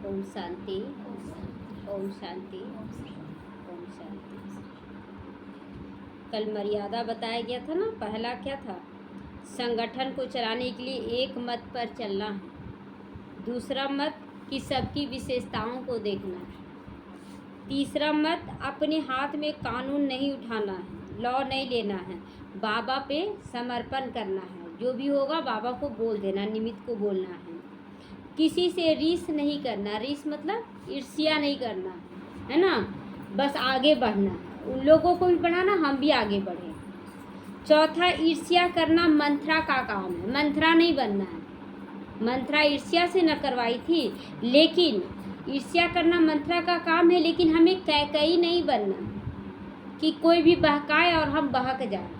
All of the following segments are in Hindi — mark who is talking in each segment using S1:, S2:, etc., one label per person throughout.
S1: ओम शांति। ओम शांति। ओम शांति। कल मर्यादा बताया गया था ना। पहला क्या था? संगठन को चलाने के लिए एक मत पर चलना है। दूसरा मत कि सबकी विशेषताओं को देखना है। तीसरा मत अपने हाथ में कानून नहीं उठाना है, लॉ नहीं लेना है, बाबा पे समर्पण करना है। जो भी होगा बाबा को बोल देना, निमित्त को बोलना है। किसी से रीस नहीं करना। रीस मतलब ईर्ष्या नहीं करना है ना। बस आगे बढ़ना है, उन लोगों को भी बढ़ाना, हम भी आगे बढ़े। चौथा, ईर्ष्या करना मंत्रा का काम है, मंत्रा नहीं बनना है। मंत्रा ईर्ष्या से न करवाई थी, लेकिन ईर्ष्या करना मंत्रा का काम है, लेकिन हमें कैकई नहीं बनना कि कोई भी बहकाए और हम बहक जाए,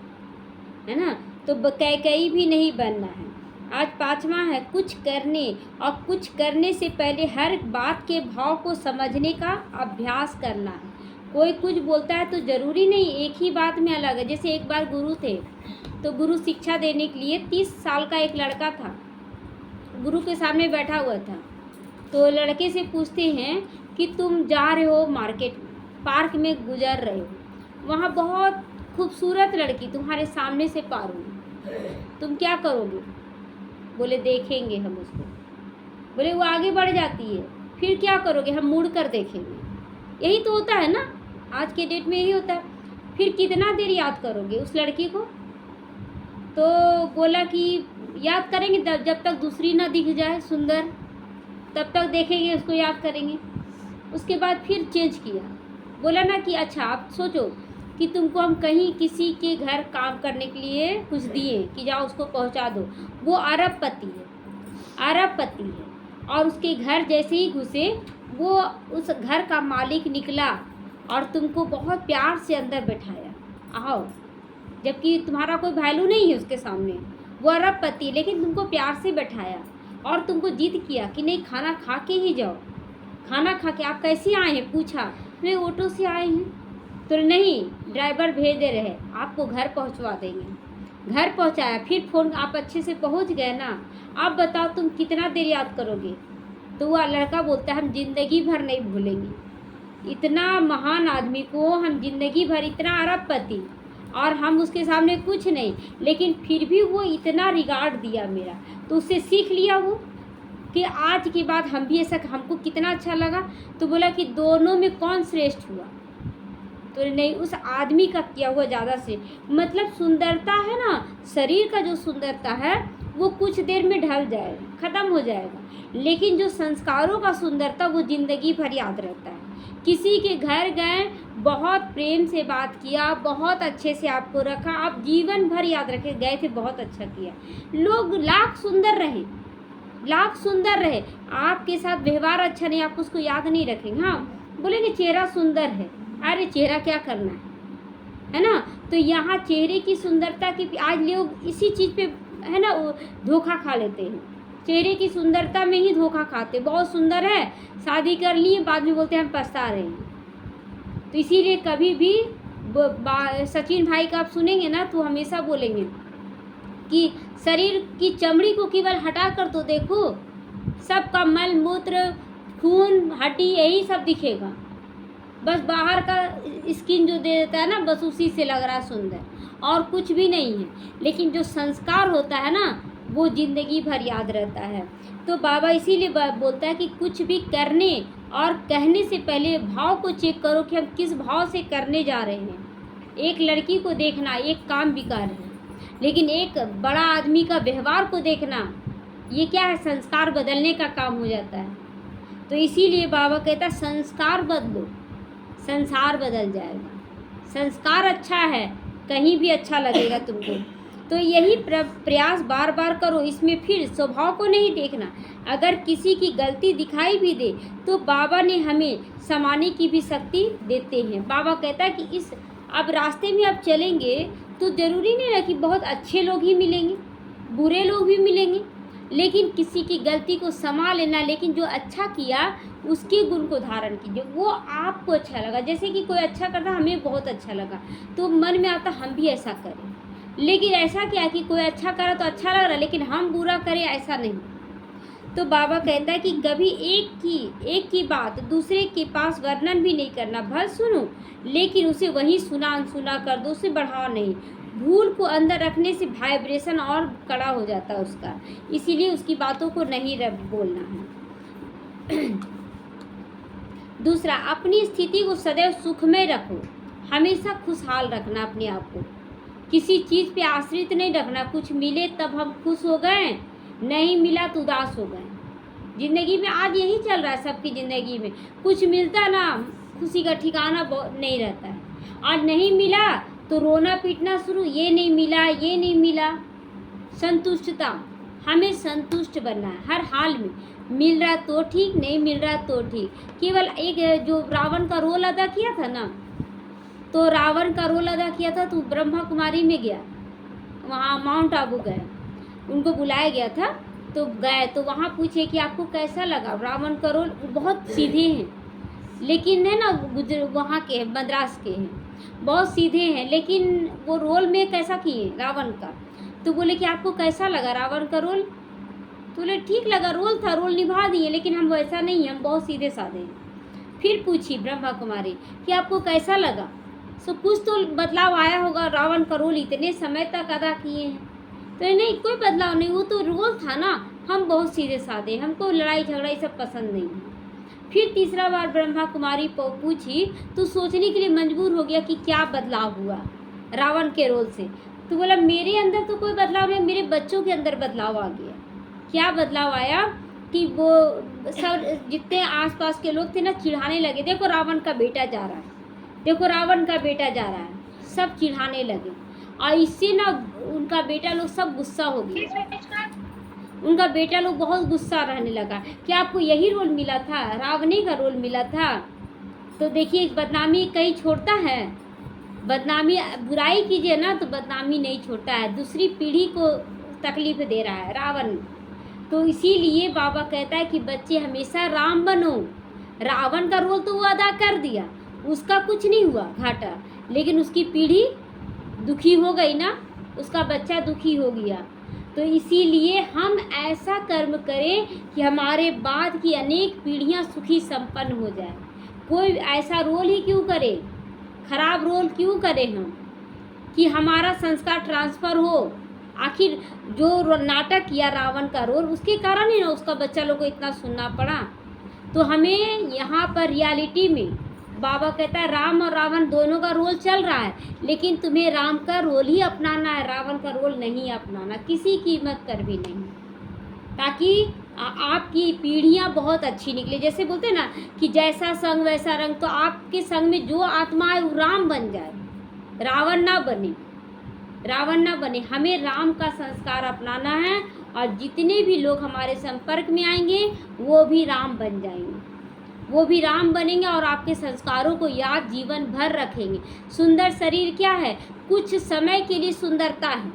S1: है ना। तो कैकई भी नहीं बनना है। आज पांचवा है कुछ करने, और कुछ करने से पहले हर बात के भाव को समझने का अभ्यास करना है। कोई कुछ बोलता है तो ज़रूरी नहीं एक ही बात में अलग है। जैसे एक बार गुरु थे, तो गुरु शिक्षा देने के लिए 30 साल का एक लड़का था, गुरु के सामने बैठा हुआ था। तो लड़के से पूछते हैं कि तुम जा रहे हो मार्केट, पार्क में गुजर रहे हो, वहाँ बहुत खूबसूरत लड़की तुम्हारे सामने से पार हुई, तुम क्या करोगे? बोले देखेंगे हम उसको। बोले वो आगे बढ़ जाती है, फिर क्या करोगे? हम मुड़ कर देखेंगे। यही तो होता है ना, आज के डेट में यही होता है। फिर कितना देर याद करोगे उस लड़की को? तो बोला कि याद करेंगे जब तक दूसरी ना दिख जाए सुंदर, तब तक देखेंगे, उसको याद करेंगे। उसके बाद फिर चेंज किया, बोला ना कि अच्छा आप सोचो कि तुमको हम कहीं किसी के घर काम करने के लिए कुछ दिए कि जाओ उसको पहुंचा दो। वो अरबपति है, अरबपति है, और उसके घर जैसे ही घुसे वो उस घर का मालिक निकला और तुमको बहुत प्यार से अंदर बैठाया, आओ, जबकि तुम्हारा कोई वैल्यू नहीं है उसके सामने। वो अरबपति, लेकिन तुमको प्यार से बैठाया और तुमको जिद किया कि नहीं खाना खा के ही जाओ। खाना खा के आप कैसे आए हैं? पूछा, मैं ऑटो से आए हैं। तो नहीं, ड्राइवर भेज दे रहे, आपको घर पहुंचवा देंगे। घर पहुंचाया, फिर फ़ोन, आप अच्छे से पहुंच गए ना, आप बताओ तुम कितना देर याद करोगे? तो वह लड़का बोलता है हम जिंदगी भर नहीं भूलेंगे। इतना महान आदमी को हम जिंदगी भर, इतना अरबपति, और हम उसके सामने कुछ नहीं, लेकिन फिर भी वो इतना रिगार्ड दिया मेरा। तो उससे सीख लिया वो कि आज के बाद हम भी ऐसा, हमको कितना अच्छा लगा। तो बोला कि दोनों में कौन श्रेष्ठ हुआ? तो नहीं, उस आदमी का किया हुआ ज़्यादा से, मतलब सुंदरता है ना, शरीर का जो सुंदरता है वो कुछ देर में ढल जाएगा, ख़त्म हो जाएगा, लेकिन जो संस्कारों का सुंदरता वो ज़िंदगी भर याद रहता है। किसी के घर गए, बहुत प्रेम से बात किया, बहुत अच्छे से आपको रखा, आप जीवन भर याद रखे, गए थे बहुत अच्छा किया। लोग लाख सुंदर रहे, लाख सुंदर रहे, आपके साथ व्यवहार अच्छा नहीं, आप उसको याद नहीं रखेंगे। हाँ, बोलेंगे चेहरा सुंदर है, अरे चेहरा क्या करना है ना। तो यहाँ चेहरे की सुंदरता की, आज लोग इसी चीज़ पे है ना धोखा खा लेते हैं, चेहरे की सुंदरता में ही धोखा खाते। बहुत सुंदर है, शादी कर लिए, बाद में बोलते हैं हम पछता रहे हैं। तो इसीलिए कभी भी सचिन भाई का आप सुनेंगे ना तो हमेशा बोलेंगे कि शरीर की चमड़ी को केवल हटा कर तो देखो, सबका मल मूत्र खून हड्डी यही सब दिखेगा, बस बाहर का स्किन जो दे देता है ना, बस उसी से लग रहा है सुंदर, और कुछ भी नहीं है। लेकिन जो संस्कार होता है ना वो ज़िंदगी भर याद रहता है। तो बाबा इसीलिए बोलता है कि कुछ भी करने और कहने से पहले भाव को चेक करो कि हम किस भाव से करने जा रहे हैं। एक लड़की को देखना एक काम विकार है, लेकिन एक बड़ा आदमी का व्यवहार को देखना ये क्या है, संस्कार बदलने का काम हो जाता है। तो इसीलिए बाबा कहता है संस्कार बदलो, संसार बदल जाएगा। संस्कार अच्छा है, कहीं भी अच्छा लगेगा तुमको। तो यही प्रयास बार बार करो। इसमें फिर स्वभाव को नहीं देखना, अगर किसी की गलती दिखाई भी दे तो बाबा ने हमें समाने की भी शक्ति देते हैं। बाबा कहता है कि इस अब रास्ते में आप चलेंगे तो ज़रूरी नहीं है कि बहुत अच्छे लोग ही मिलेंगे, बुरे लोग भी मिलेंगे, लेकिन किसी की गलती को समा लेना, लेकिन जो अच्छा किया उसके गुण को धारण कीजिए, वो आपको अच्छा लगा। जैसे कि कोई अच्छा करता हमें बहुत अच्छा लगा तो मन में आता हम भी ऐसा करें, लेकिन ऐसा क्या कि कोई अच्छा करा तो अच्छा लग रहा, लेकिन हम बुरा करें, ऐसा नहीं। तो बाबा कहता है कि कभी एक की बात दूसरे के पास वर्णन भी नहीं करना, भल सुनो लेकिन उसे वही सुना अनसुना कर दो, उसे बढ़ाओ नहीं। भूल को अंदर रखने से वाइब्रेशन और कड़ा हो जाता है उसका, इसीलिए उसकी बातों को नहीं बोलना है। दूसरा, अपनी स्थिति को सदैव सुखमय रखो, हमेशा खुशहाल रखना अपने आप को, किसी चीज़ पे आश्रित नहीं रखना। कुछ मिले तब हम खुश हो गए, नहीं मिला तो उदास हो गए। ज़िंदगी में आज यही चल रहा है सबकी ज़िंदगी में, कुछ मिलता ना खुशी का ठिकाना नहीं रहता है। आज नहीं मिला तो रोना पीटना शुरू, ये नहीं मिला ये नहीं मिला। संतुष्टता, हमें संतुष्ट बनना है हर हाल में, मिल रहा तो ठीक, नहीं मिल रहा तो ठीक। केवल एक जो रावण का रोल अदा किया था ना, तो रावण का रोल अदा किया था तो ब्रह्मा कुमारी में गया, वहाँ माउंट आबू गए, उनको बुलाया गया था तो गए, तो वहाँ पूछे कि आपको कैसा लगा रावण का रोल। बहुत सीधे हैं लेकिन है ना, वहाँ के मद्रास के हैं, बहुत सीधे हैं, लेकिन वो रोल में कैसा किए रावण का। तो बोले कि आपको कैसा लगा रावण का रोल, तो बोले ठीक लगा, रोल था, रोल निभा दिए, लेकिन हम वैसा नहीं हैं, हम बहुत सीधे साधे हैं। फिर पूछी ब्रह्मा कुमारी कि आपको कैसा लगा, सो कुछ तो बदलाव आया होगा, रावण का रोल इतने समय तक अदा किए हैं। तो नहीं, कोई बदलाव नहीं, वो तो रोल था ना, हम बहुत सीधे साधे, हमको लड़ाई झगड़ा ये सब पसंद नहीं है। फिर तीसरा बार ब्रह्मा कुमारी पूछी तो सोचने के लिए मजबूर हो गया कि क्या बदलाव हुआ रावण के रोल से। तो बोला मेरे अंदर तो कोई बदलाव नहीं, मेरे बच्चों के अंदर बदलाव आ गया। क्या बदलाव आया कि वो सब जितने आसपास के लोग थे ना चिढ़ाने लगे, देखो रावण का बेटा जा रहा है, देखो रावण का बेटा जा रहा है, सब चिढ़ाने लगे। और इससे ना उनका बेटा लोग सब गुस्सा हो गया, उनका बेटा लोग बहुत गुस्सा रहने लगा कि आपको यही रोल मिला था, रावणी का रोल मिला था। तो देखिए बदनामी कहीं छोड़ता है, बदनामी बुराई कीजिए ना तो बदनामी नहीं छोड़ता है, दूसरी पीढ़ी को तकलीफ दे रहा है रावण। तो इसीलिए बाबा कहता है कि बच्चे हमेशा राम बनो। रावण का रोल तो वो अदा कर दिया, उसका कुछ नहीं हुआ घाटा, लेकिन उसकी पीढ़ी दुखी हो गई ना, उसका बच्चा दुखी हो गया। तो इसीलिए हम ऐसा कर्म करें कि हमारे बाद की अनेक पीढ़ियां सुखी संपन्न हो जाए। कोई ऐसा रोल ही क्यों करे, खराब रोल क्यों करें हम, कि हमारा संस्कार ट्रांसफ़र हो। आखिर जो नाटक किया रावण का रोल, उसके कारण ही ना उसका बच्चा लोग को इतना सुनना पड़ा। तो हमें यहाँ पर रियलिटी में बाबा कहता है राम और रावण दोनों का रोल चल रहा है, लेकिन तुम्हें राम का रोल ही अपनाना है, रावण का रोल नहीं अपनाना, किसी कीमत पर भी नहीं, ताकि आपकी पीढ़ियां बहुत अच्छी निकले। जैसे बोलते हैं ना कि जैसा संग वैसा रंग, तो आपके संग में जो आत्मा है वो राम बन जाए, रावण ना बने, रावण ना बने। हमें राम का संस्कार अपनाना है, और जितने भी लोग हमारे संपर्क में आएंगे वो भी राम बन जाएंगे, वो भी राम बनेंगे और आपके संस्कारों को याद जीवन भर रखेंगे। सुंदर शरीर क्या है, कुछ समय के लिए सुंदरता है,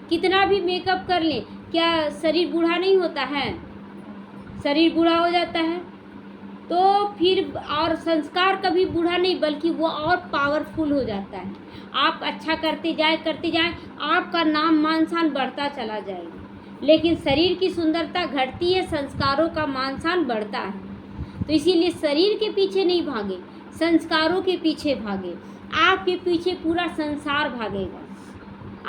S1: कितना भी मेकअप कर लें क्या शरीर बूढ़ा नहीं होता है, शरीर बूढ़ा हो जाता है। तो फिर और संस्कार कभी बूढ़ा नहीं, बल्कि वो और पावरफुल हो जाता है। आप अच्छा करते जाए आपका नाम मान शान बढ़ता चला जाएगा, लेकिन शरीर की सुंदरता घटती है, संस्कारों का मान शान बढ़ता है। तो इसीलिए शरीर के पीछे नहीं भागे, संस्कारों के पीछे भागे। आपके पीछे पूरा संसार भागेगा,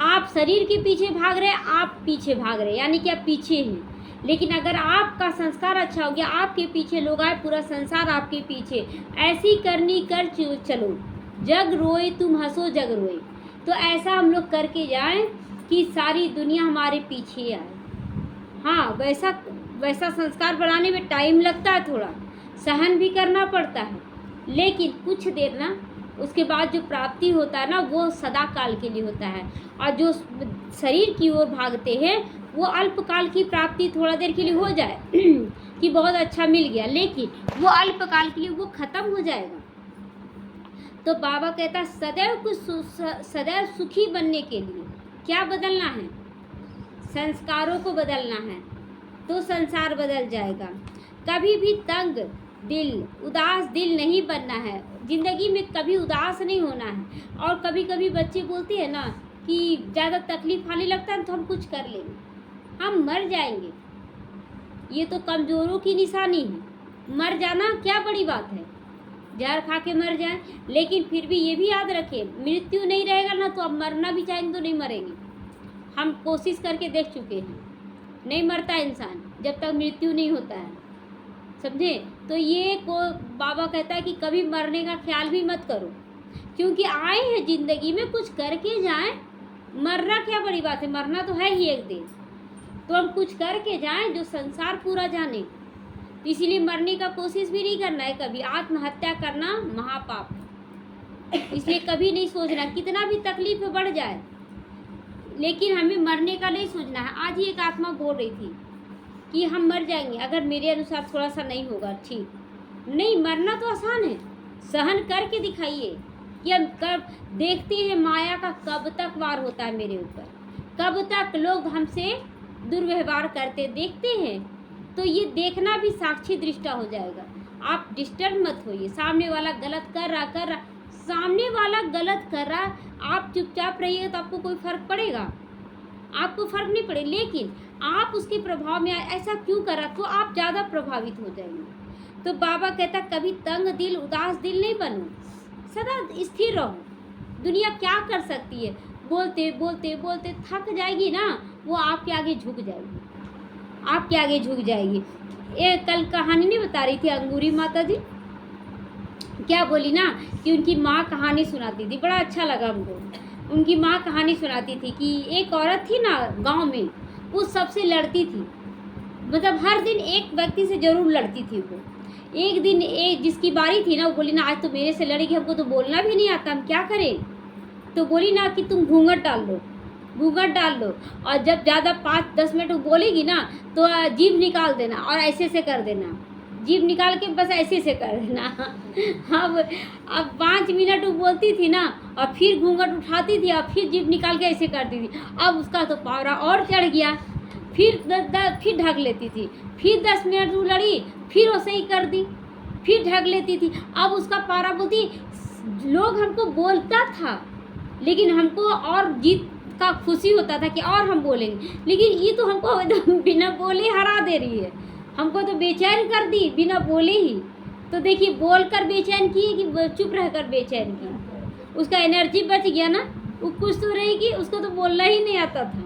S1: आप शरीर के पीछे भाग रहे, आप पीछे भाग रहे, यानी कि आप पीछे हैं। लेकिन अगर आपका संस्कार अच्छा हो गया, आपके पीछे लोग आए, पूरा संसार आपके पीछे। ऐसी करनी कर चलो, जग रोए तुम हंसो जग रोए। तो ऐसा हम लोग करके जाएं कि सारी दुनिया हमारे पीछे आए। हाँ, वैसा संस्कार बनाने में टाइम लगता है, थोड़ा सहन भी करना पड़ता है, लेकिन कुछ देर ना उसके बाद जो प्राप्ति होता है ना वो सदा काल के लिए होता है। और जो शरीर की ओर भागते हैं वो अल्पकाल की प्राप्ति थोड़ा देर के लिए हो जाए कि बहुत अच्छा मिल गया, लेकिन वो अल्पकाल के लिए वो खत्म हो जाएगा। तो बाबा कहता है सदैव सुखी बनने के लिए क्या बदलना है, संस्कारों को बदलना है, तो संसार बदल जाएगा। कभी भी तंग दिल, उदास दिल नहीं बनना है, ज़िंदगी में कभी उदास नहीं होना है। और कभी कभी बच्चे बोलते हैं ना कि ज़्यादा तकलीफ आने लगता है तो हम कुछ कर लेंगे, हम मर जाएंगे, ये तो कमज़ोरों की निशानी है। मर जाना क्या बड़ी बात है, जहर खा के मर जाए। लेकिन फिर भी ये भी याद रखें, मृत्यु नहीं रहेगा ना तो अब मरना भी चाहेंगे तो नहीं मरेंगे। हम कोशिश करके देख चुके हैं, नहीं मरता इंसान जब तक मृत्यु नहीं होता है, समझे। तो ये को बाबा कहता है कि कभी मरने का ख्याल भी मत करो, क्योंकि आए हैं ज़िंदगी में कुछ करके जाएं। मरना क्या बड़ी बात है, मरना तो है ही एक दिन, तो हम कुछ करके जाएं जो संसार पूरा जाने। इसीलिए मरने का कोशिश भी नहीं करना है कभी। आत्महत्या करना महापाप है, इसलिए कभी नहीं सोचना, कितना भी तकलीफ बढ़ जाए, लेकिन हमें मरने का नहीं सोचना है। आज ही एक आत्मा बोल रही थी कि हम मर जाएंगे अगर मेरे अनुसार थोड़ा सा नहीं होगा ठीक। नहीं, मरना तो आसान है, सहन करके दिखाइए कि हम कब देखते हैं माया का कब तक वार होता है मेरे ऊपर, कब तक लोग हमसे दुर्व्यवहार करते देखते हैं। तो ये देखना भी साक्षी दृष्टा हो जाएगा। आप डिस्टर्ब मत होइए, सामने वाला गलत कर रहा, सामने वाला गलत कर रहा, आप चुपचाप रहिए तो आपको कोई फर्क पड़ेगा? आपको फर्क नहीं पड़े। लेकिन आप उसके प्रभाव में ऐसा क्यों करा तो आप ज़्यादा प्रभावित हो जाएंगे। तो बाबा कहता कभी तंग दिल उदास दिल नहीं बनो, सदा स्थिर रहो। दुनिया क्या कर सकती है, बोलते बोलते बोलते थक जाएगी ना, वो आपके आगे झुक जाएगी, आपके आगे झुक जाएगी। ये कल कहानी नहीं बता रही थी अंगूरी माता जी, क्या बोली ना कि उनकी माँ कहानी सुनाती थी, बड़ा अच्छा लगा हमको। उनकी माँ कहानी सुनाती थी कि एक औरत थी ना गांव में, वो सबसे लड़ती थी, मतलब हर दिन एक व्यक्ति से ज़रूर लड़ती थी वो। एक दिन एक जिसकी बारी थी ना, वो बोली ना आज तो मेरे से लड़ेगी, हमको तो बोलना भी नहीं आता, हम क्या करें। तो बोली ना कि तुम घूंघट डाल लो, घूंघट डाल लो, और जब ज़्यादा 5-10 मिनट वो बोलेगी ना तो जीभ निकाल देना और ऐसे से कर देना, जीभ निकाल के बस ऐसे से कर देना। अब 5 मिनट वो बोलती थी ना और फिर घूंघट उठाती थी और फिर जीभ निकाल के ऐसे करती थी। अब उसका तो पारा और चढ़ गया, फिर फिर ढक लेती थी, फिर 10 मिनट वो लड़ी, फिर वो सही कर दी, फिर ढक लेती थी। अब उसका पारा बोलती लोग हमको बोलता था लेकिन हमको और जीत का खुशी होता था कि और हम बोलेंगे, लेकिन ये तो हमको एकदम बिना बोले हरा दे रही है, हमको तो बेचैन कर दी बिना बोले ही। तो देखिए बोल कर बेचैन की कि चुप रहकर बेचैन की, उसका एनर्जी बच गया ना, वो कुछ तो रहेगी, उसको तो बोलना ही नहीं आता था,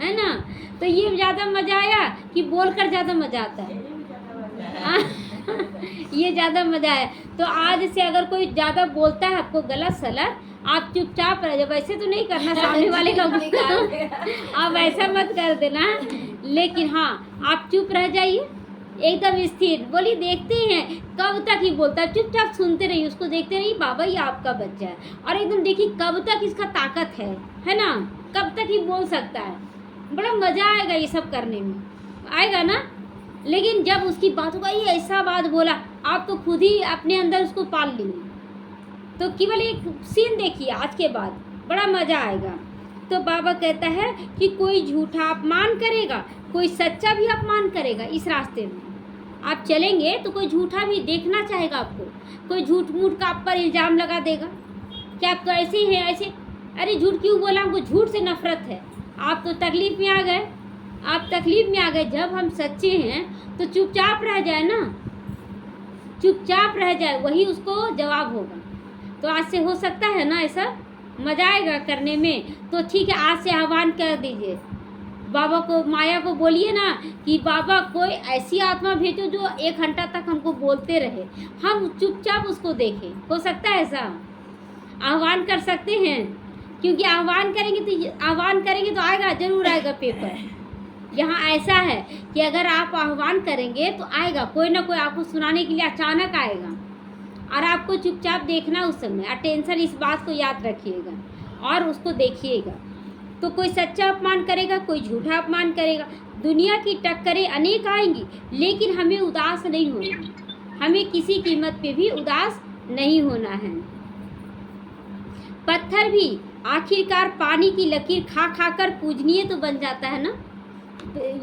S1: है ना। तो ये ज़्यादा मज़ा आया कि बोल कर ज़्यादा मज़ा आता है। ये ज़्यादा मज़ा है। तो आज से अगर कोई ज़्यादा बोलता है आपको गलत सलत, आप चुपचाप रह जाओ। वैसे तो नहीं करना सामने वाले का आप ऐसा मत कर देना, लेकिन हाँ आप चुप रह जाइए एकदम स्थिर। बोली देखते हैं कब तक ही बोलता है, चुपचाप सुनते रहिए, उसको देखते रहिए, बाबा ये आपका बच्चा है। और एकदम देखिए कब तक इसका ताकत है ना, कब तक ही बोल सकता है। बड़ा मज़ा आएगा ये सब करने में, आएगा ना। लेकिन जब उसकी बात होगा ये ऐसा बात बोला, आप तो खुद ही अपने अंदर उसको पाल लेंगे। तो केवल एक सीन देखिए आज के बाद, बड़ा मज़ा आएगा। तो बाबा कहता है कि कोई झूठा अपमान करेगा, कोई सच्चा भी अपमान करेगा। इस रास्ते में आप चलेंगे तो कोई झूठा भी देखना चाहेगा आपको, कोई झूठ मूठ का आप पर इल्ज़ाम लगा देगा कि आप तो ऐसे हैं ऐसे। अरे झूठ क्यों बोला, हमको झूठ से नफरत है। आप तो तकलीफ़ में आ गए, आप तकलीफ़ में आ गए। जब हम सच्चे हैं तो चुपचाप रह जाए ना, चुपचाप रह जाए, वही उसको जवाब होगा। तो आज से हो सकता है ना ऐसा, मज़ा आएगा करने में। तो ठीक है, आज से आह्वान कर दीजिए बाबा को, माया को बोलिए ना कि बाबा कोई ऐसी आत्मा भेजो जो 1 घंटा तक हमको बोलते रहे, हम चुपचाप उसको देखें। हो सकता है ऐसा, आह्वान कर सकते हैं, क्योंकि आह्वान करेंगे तो आएगा, ज़रूर आएगा पेपर। यहाँ ऐसा है कि अगर आप आह्वान करेंगे तो आएगा, कोई ना कोई आपको सुनाने के लिए अचानक आएगा, और आपको चुपचाप देखना उस समय। अटेंशन इस बात को याद रखिएगा और उसको देखिएगा। तो कोई सच्चा अपमान करेगा, कोई झूठा अपमान करेगा। दुनिया की टक्करें अनेक आएंगी, लेकिन हमें उदास नहीं होना, हमें किसी कीमत पे भी उदास नहीं होना है। पत्थर भी आखिरकार पानी की लकीर खा खा कर पूजनीय तो बन जाता है ना।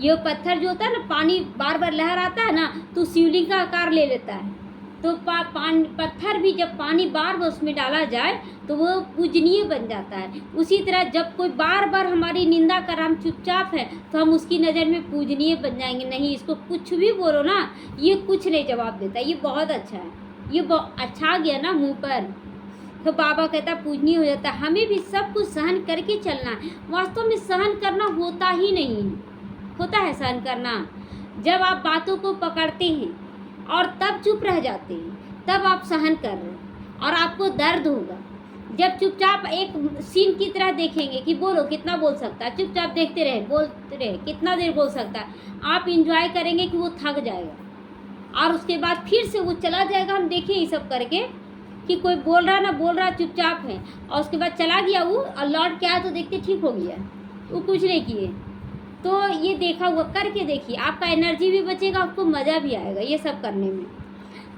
S1: ये पत्थर जो होता है ना, पानी बार बार लहर आता है ना तो शिवलिंग का आकार ले लेता है। तो पत्थर भी जब पानी बार बार उसमें डाला जाए तो वो पूजनीय बन जाता है। उसी तरह जब कोई बार बार हमारी निंदा कर, हम चुपचाप हैं, तो हम उसकी नज़र में पूजनीय बन जाएंगे। नहीं, इसको कुछ भी बोलो ना, ये कुछ नहीं जवाब देता, ये बहुत अच्छा है, ये अच्छा गया ना मुँह पर, तो बाबा कहता पूजनीय हो जाता है। हमें भी सब कुछ सहन करके चलना है। वास्तव में सहन करना होता ही नहीं है, होता है सहन करना जब आप बातों को पकड़ते हैं और तब चुप रह जाते हैं, तब आप सहन कर रहे हैं और आपको दर्द होगा। जब चुपचाप एक सीन की तरह देखेंगे कि बोलो, कितना बोल सकता है, चुपचाप देखते रहे, बोलते रहे, कितना देर बोल सकता है, आप इंजॉय करेंगे कि वो थक जाएगा और उसके बाद फिर से वो चला जाएगा। हम देखें ये सब करके कि कोई बोल रहा ना बोल रहा, चुपचाप है, और उसके बाद चला गया वो और लौट के आया तो देखते ठीक हो गया, वो कुछ नहीं किए। तो ये देखा हुआ करके देखिए, आपका एनर्जी भी बचेगा, आपको मज़ा भी आएगा ये सब करने में।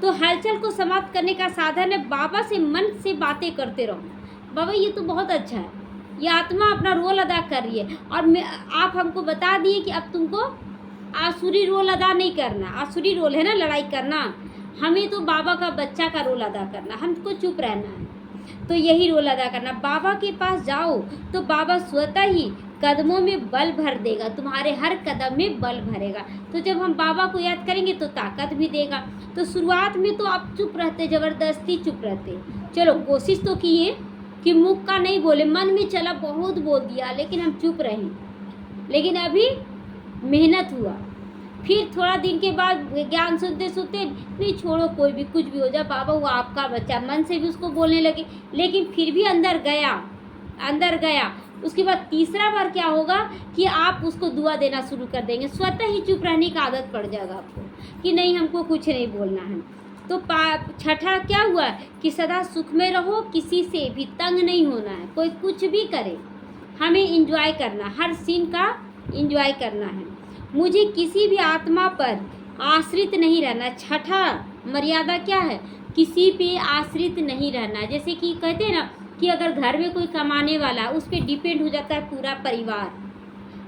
S1: तो हलचल को समाप्त करने का साधन है बाबा से मन से बातें करते रहो। बाबा ये तो बहुत अच्छा है, ये आत्मा अपना रोल अदा कर रही है और आप हमको बता दिए कि अब तुमको आसुरी रोल अदा नहीं करना। आसुरी रोल है ना लड़ाई करना, हमें तो बाबा का बच्चा का रोल अदा करना, हमको चुप रहना है, तो यही रोल अदा करना। बाबा के पास जाओ तो बाबा स्वतः ही कदमों में बल भर देगा, तुम्हारे हर कदम में बल भरेगा। तो जब हम बाबा को याद करेंगे तो ताकत भी देगा। तो शुरुआत में तो आप चुप रहते, ज़बरदस्ती चुप रहते, चलो कोशिश तो किए कि मुख का नहीं बोले, मन में चला बहुत बोल दिया लेकिन हम चुप रहे, लेकिन अभी मेहनत हुआ। फिर थोड़ा दिन के बाद ज्ञान सुनते सुनते नहीं छोड़ो, कोई भी कुछ भी हो जाए, बाबा वो आपका बच्चा, मन से भी उसको बोलने लगे, लेकिन फिर भी अंदर गया। उसके बाद तीसरा बार क्या होगा कि आप उसको दुआ देना शुरू कर देंगे, स्वतः ही चुप रहने का आदत पड़ जाएगा आपको कि नहीं हमको कुछ नहीं बोलना है। तो छठा क्या हुआ कि सदा सुख में रहो, किसी से भी तंग नहीं होना है, कोई कुछ भी करे, हमें इंजॉय करना, हर सीन का इंजॉय करना है। मुझे किसी भी आत्मा पर आश्रित नहीं रहना। छठा मर्यादा क्या है, किसी पे आश्रित नहीं रहना। जैसे कि कहते हैं ना कि अगर घर में कोई कमाने वाला, उस पर डिपेंड हो जाता है पूरा परिवार,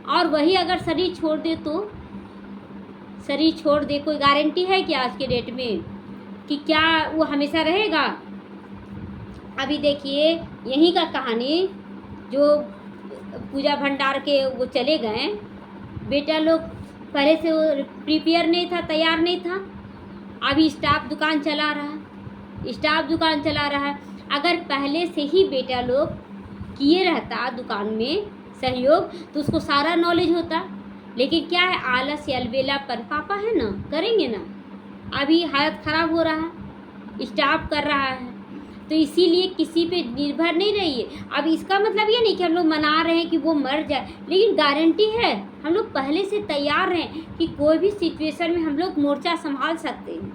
S1: और वही अगर शरीर छोड़ दे तो शरीर छोड़ दे, कोई गारंटी है कि आज के डेट में कि क्या वो हमेशा रहेगा। अभी देखिए यहीं का कहानी, जो पूजा भंडार के वो चले गए बेटा लोग, पहले से वो प्रिपेयर नहीं था, तैयार नहीं था, अभी स्टाफ दुकान चला रहा है। अगर पहले से ही बेटा लोग किए रहता दुकान में सहयोग तो उसको सारा नॉलेज होता, लेकिन क्या है आलस या अलबेलापन, पापा है ना करेंगे ना, अभी हालत ख़राब हो रहा है, स्टाफ कर रहा है, तो इसीलिए किसी पे निर्भर नहीं रहिए। अब इसका मतलब ये नहीं कि हम लोग मना रहे हैं कि वो मर जाए, लेकिन गारंटी है हम लोग पहले से तैयार हैं कि कोई भी सिचुएशन में हम लोग मोर्चा संभाल सकते हैं,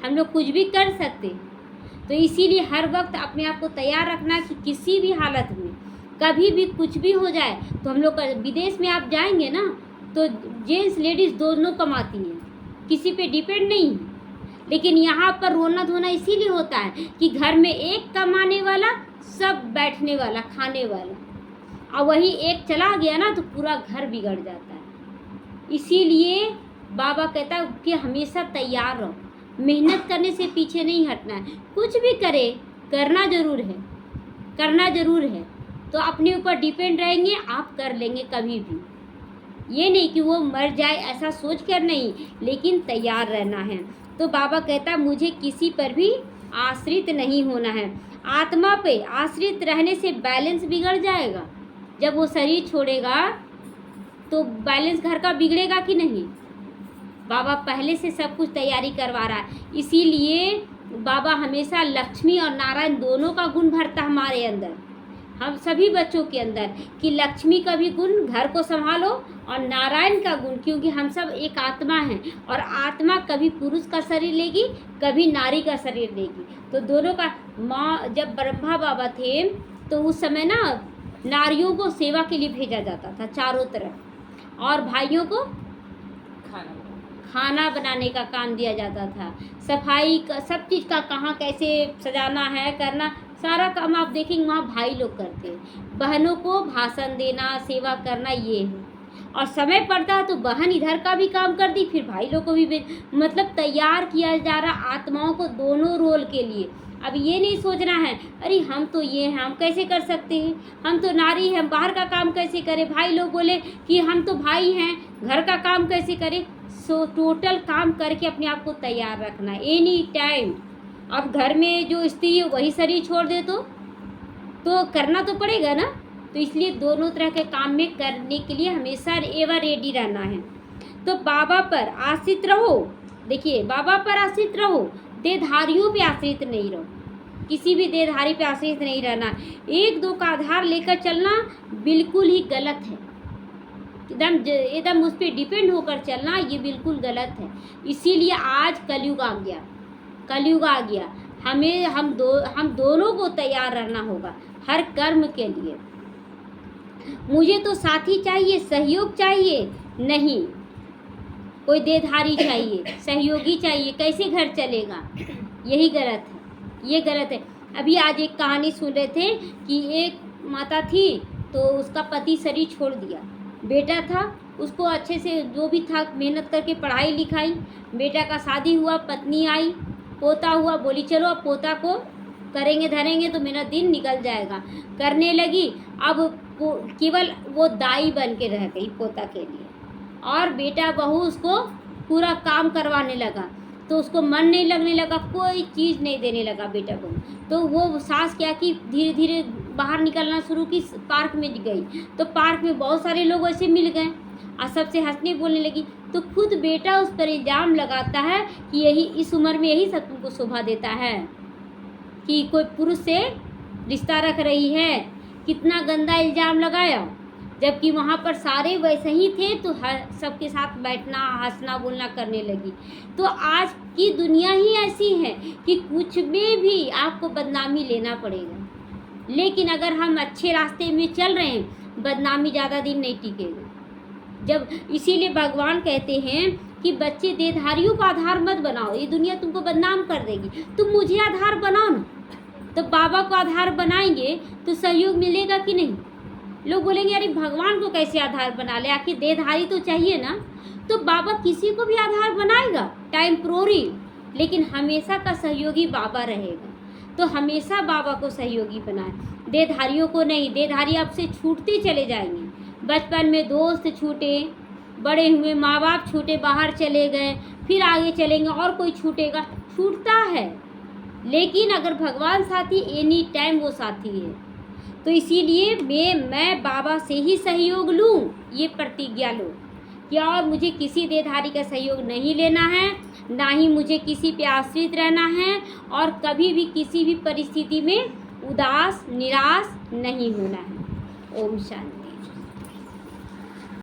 S1: हम लोग कुछ भी कर सकते हैं। तो इसीलिए हर वक्त अपने आप को तैयार रखना कि किसी भी हालत में कभी भी कुछ भी हो जाए। तो हम लोग विदेश में आप जाएंगे ना तो जेंट्स लेडीज़ दोनों कमाती हैं, किसी पे डिपेंड नहीं है, लेकिन यहाँ पर रोना धोना इसीलिए होता है कि घर में एक कमाने वाला, सब बैठने वाला, खाने वाला, और वही एक चला गया ना तो पूरा घर बिगड़ जाता है। इसीलिए बाबा कहता है कि हमेशा तैयार रहो, मेहनत करने से पीछे नहीं हटना है, कुछ भी करे करना ज़रूर है। तो अपने ऊपर डिपेंड रहेंगे, आप कर लेंगे कभी भी, ये नहीं कि वो मर जाए ऐसा सोच कर नहीं, लेकिन तैयार रहना है। तो बाबा कहता मुझे किसी पर भी आश्रित नहीं होना है। आत्मा पे आश्रित रहने से बैलेंस बिगड़ जाएगा, जब वो शरीर छोड़ेगा तो बैलेंस घर का बिगड़ेगा कि नहीं। बाबा पहले से सब कुछ तैयारी करवा रहा है, इसीलिए बाबा हमेशा लक्ष्मी और नारायण दोनों का गुण भरता हमारे अंदर, हम सभी बच्चों के अंदर, कि लक्ष्मी का भी गुण घर को संभालो और नारायण का गुण, क्योंकि हम सब एक आत्मा हैं और आत्मा कभी पुरुष का शरीर लेगी, कभी नारी का शरीर लेगी। तो दोनों का, माँ जब ब्रह्मा बाबा थे तो उस समय ना नारियों को सेवा के लिए भेजा जाता था चारों तरफ, और भाइयों को खाना बनाने का काम दिया जाता था, सफाई का, सब चीज़ का कहाँ कैसे सजाना है करना, सारा काम आप देखेंगे वहाँ भाई लोग करते हैं। बहनों को भाषण देना, सेवा करना, ये है। और समय पड़ता है तो बहन इधर का भी काम कर दी, फिर भाई लोग को भी मतलब तैयार किया जा रहा आत्माओं को दोनों रोल के लिए। अब ये नहीं सोचना है अरे हम तो ये हैं, हम कैसे कर सकते हैं, हम तो नारी हैं, बाहर का काम कैसे करें, भाई लोग बोले कि हम तो भाई हैं, घर का काम कैसे करें। सो टोटल काम करके अपने आप को तैयार रखना है एनी टाइम। अब घर में जो स्त्री है वही शरीर छोड़ दे तो करना तो पड़ेगा ना। तो इसलिए दोनों तरह के काम में करने के लिए हमेशा एवर रेडी रहना है। तो बाबा पर आश्रित रहो, देखिए बाबा पर आश्रित रहो, देहधारियों पे आश्रित नहीं रहो, किसी भी देहधारी पे आश्रित नहीं रहना। एक दो का आधार लेकर चलना बिल्कुल ही गलत है, एकदम उस पर डिपेंड होकर चलना ये बिल्कुल गलत है। इसीलिए आज कलयुग आ गया, हम दोनों को तैयार रहना होगा हर कर्म के लिए। मुझे तो साथी चाहिए, सहयोग चाहिए नहीं, कोई देहधारी चाहिए, सहयोगी चाहिए, कैसे घर चलेगा, यही गलत है, ये गलत है। अभी आज एक कहानी सुन रहे थे कि एक माता थी तो उसका पति शरीर छोड़ दिया, बेटा था उसको अच्छे से जो भी था मेहनत करके पढ़ाई लिखाई, बेटा का शादी हुआ, पत्नी आई, पोता हुआ, बोली चलो अब पोता को करेंगे धरेंगे तो मेरा दिन निकल जाएगा, करने लगी। अब केवल वो दाई बन के रह गई पोता के लिए, और बेटा बहू उसको पूरा काम करवाने लगा, तो उसको मन नहीं लगने लगा, कोई चीज़ नहीं देने लगा बेटा बहू। तो वो सास क्या की धीरे धीरे बाहर निकलना शुरू की, पार्क में गई तो पार्क में बहुत सारे लोग ऐसे मिल गए और सबसे हंसने बोलने लगी। तो खुद बेटा उस पर इल्ज़ाम लगाता है कि यही इस उम्र में यही सब तुमको शोभा देता है कि कोई पुरुष से रिश्ता रख रही है। कितना गंदा इल्ज़ाम लगाया, जबकि वहाँ पर सारे वैसे ही थे तो सबके साथ बैठना हंसना बोलना करने लगी। तो आज की दुनिया ही ऐसी है कि कुछ में भी आपको बदनामी लेना पड़ेगा, लेकिन अगर हम अच्छे रास्ते में चल रहे हैं बदनामी ज़्यादा दिन नहीं टिकेगा। जब इसीलिए भगवान कहते हैं कि बच्चे देहधारियों का आधार मत बनाओ, ये दुनिया तुमको बदनाम कर देगी, तुम मुझे आधार बनाओ ना। तो बाबा को आधार बनाएंगे तो सहयोग मिलेगा कि नहीं। लोग बोलेंगे अरे भगवान को कैसे आधार बना ले, आखिर देहधारी तो चाहिए ना। तो बाबा किसी को भी आधार बनाएगा टेम्पोररी, लेकिन हमेशा का सहयोगी बाबा रहेगा। तो हमेशा बाबा को सहयोगी बनाए, देहधारियों को नहीं। देहधारी आपसे छूटते चले जाएंगे, बचपन में दोस्त छूटे, बड़े हुए माँ बाप छूटे, बाहर चले गए, फिर आगे चलेंगे और कोई छूटेगा, छूटता है। लेकिन अगर भगवान साथी एनी टाइम वो साथी है। तो इसीलिए मैं बाबा से ही सहयोग लूँ, ये प्रतिज्ञा लो कि और मुझे किसी देहधारी का सहयोग नहीं लेना है, ना ही मुझे किसी पे आश्रित रहना है, और कभी भी किसी भी परिस्थिति में उदास निराश नहीं होना है। ओम शांति।